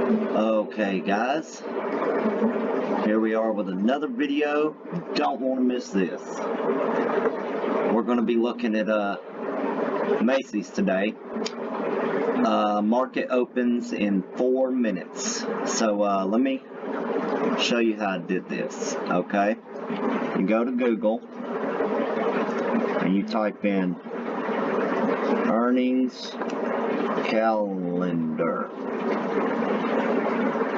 Okay guys, here we are with another video. Don't want to miss this. We're going to be looking at Macy's today. Market opens in 4 minutes. So let me show you how I did this. Okay, you go to Google and you type in earnings calendar.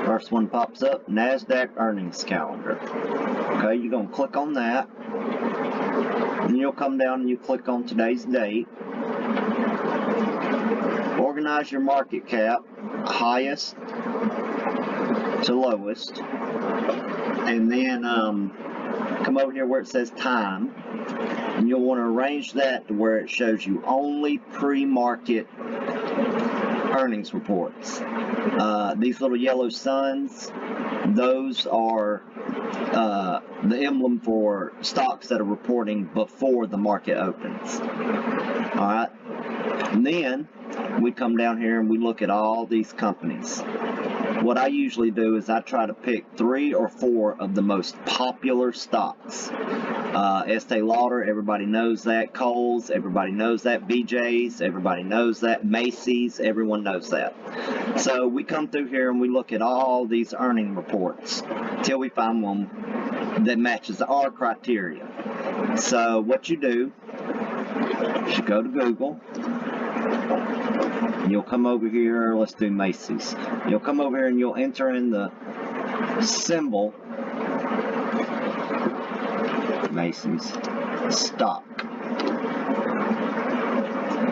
First one pops up, NASDAQ earnings calendar. Okay, you're going to click on that. Then you'll come down and you click on today's date. Organize your market cap, highest to lowest. And then come over here where it says time. And you'll want to arrange that to where it shows you only pre-market earnings reports. These little yellow suns, those are the emblem for stocks that are reporting before the market opens. Alright, and then we come down here and we look at all these companies. What I usually do is I try to pick 3 or 4 of the most popular stocks. Estee Lauder, everybody knows that. Kohl's, everybody knows that. BJ's, everybody knows that. Macy's, everyone knows that. So we come through here and we look at all these earning reports till we find one that matches our criteria. So what you do is you go to Google. You'll come over here, let's do Macy's. You'll come over here and you'll enter in the symbol Macy's stock.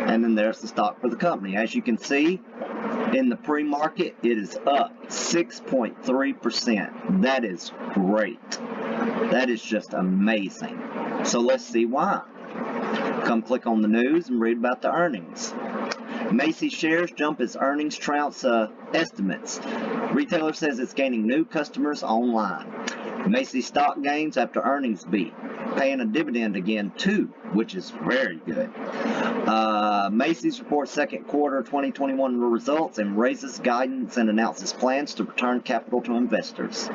And then there's the stock for the company. As you can see, in the pre-market, it is up 6.3%. That is great. That is just amazing. So let's see why. Come click on the news and read about the earnings. Macy's shares jump as earnings trounce estimates. Retailer says it's gaining new customers online. Macy's stock gains after earnings beat. Paying a dividend again too, which is very good. Macy's reports second quarter 2021 results and raises guidance and announces plans to return capital to investors.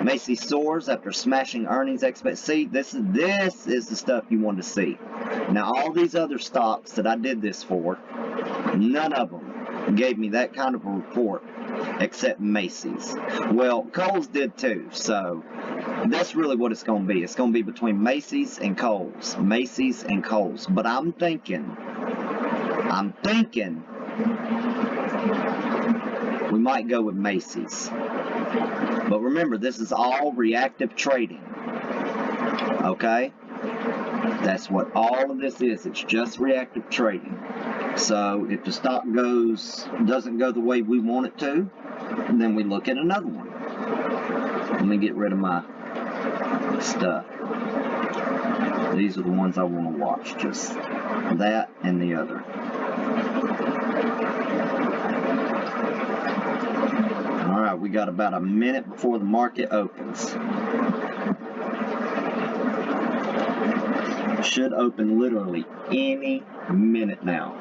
Macy's soars after smashing earnings expectations. This is the stuff you want to see. Now all these other stocks that I did this for, none of them gave me that kind of a report except Macy's. Well, Kohl's did too, so that's really what it's going to be. It's going to be between Macy's and Kohl's. Macy's and Kohl's. But I'm thinking we might go with Macy's. But remember, this is all reactive trading. Okay? That's what all of this is. It's just reactive trading. So if the stock doesn't go the way we want it to, then we look at another one. Let me get rid of my stuff. These are the ones I want to watch. Just that and the other. Alright, we got about a minute before the market opens. It should open literally any minute now.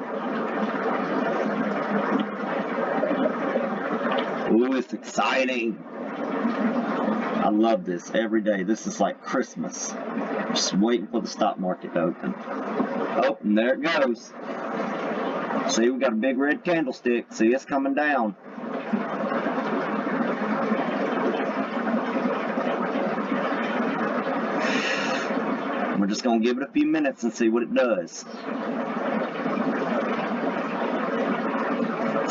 Ooh, it's exciting. I love this every day. This is like Christmas. Just waiting for the stock market to open. Oh, and there it goes. See, we got a big red candlestick. See, it's coming down. We're just going to give it a few minutes and see what it does.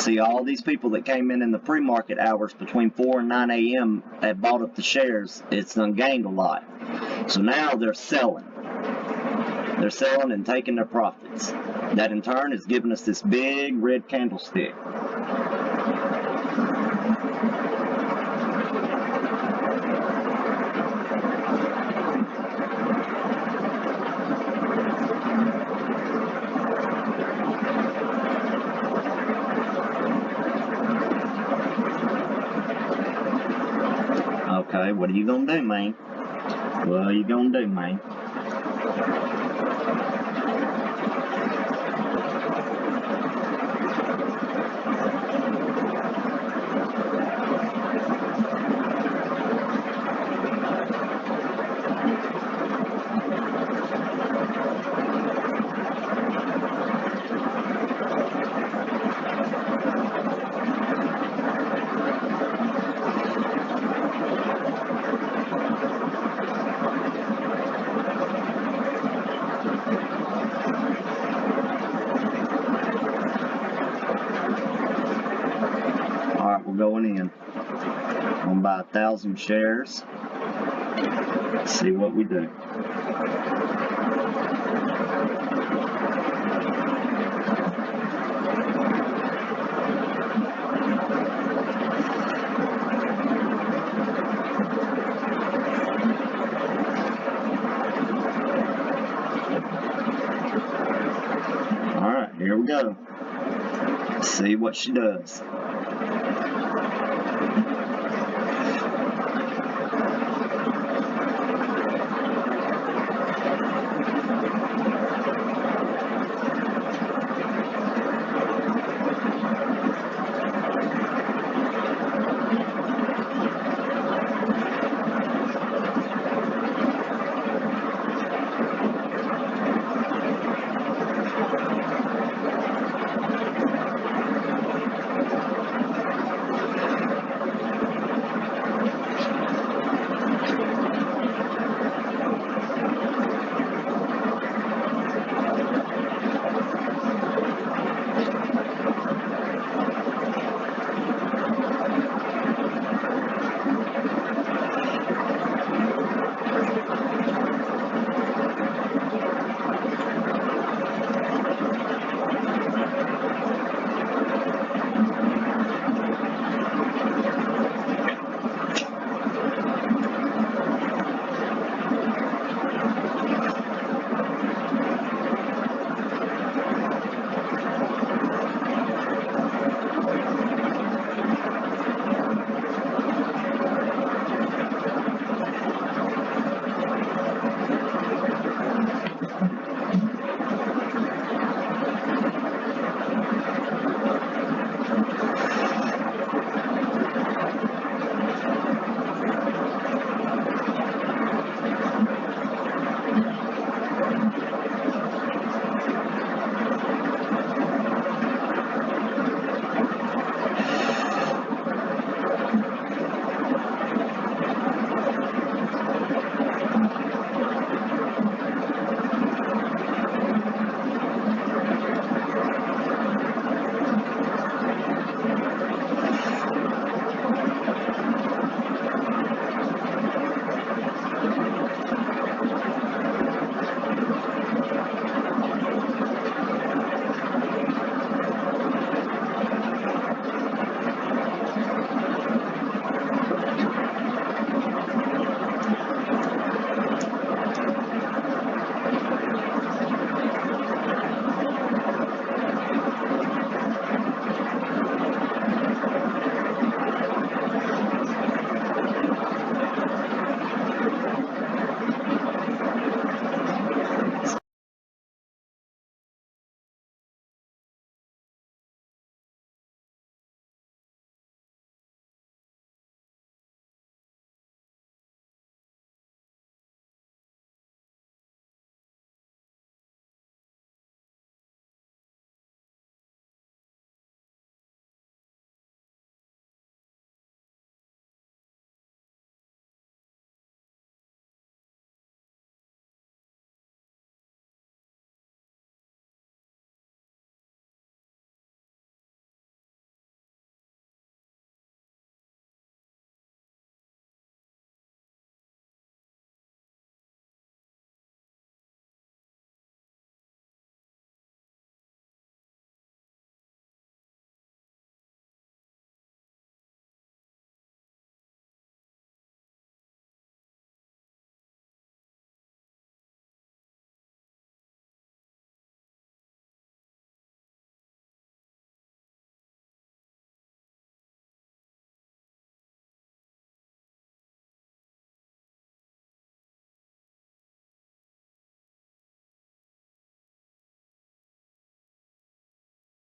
See, all these people that came in the pre-market hours between 4 and 9 a.m. that bought up the shares, it's gained a lot. So now they're selling. They're selling and taking their profits. That in turn is giving us this big red candlestick. Okay, what are you gonna do, man? What are you gonna do, man? Alright, we're going in. I'm gonna buy 1,000 shares. See what we do. Alright, here we go. See what she does.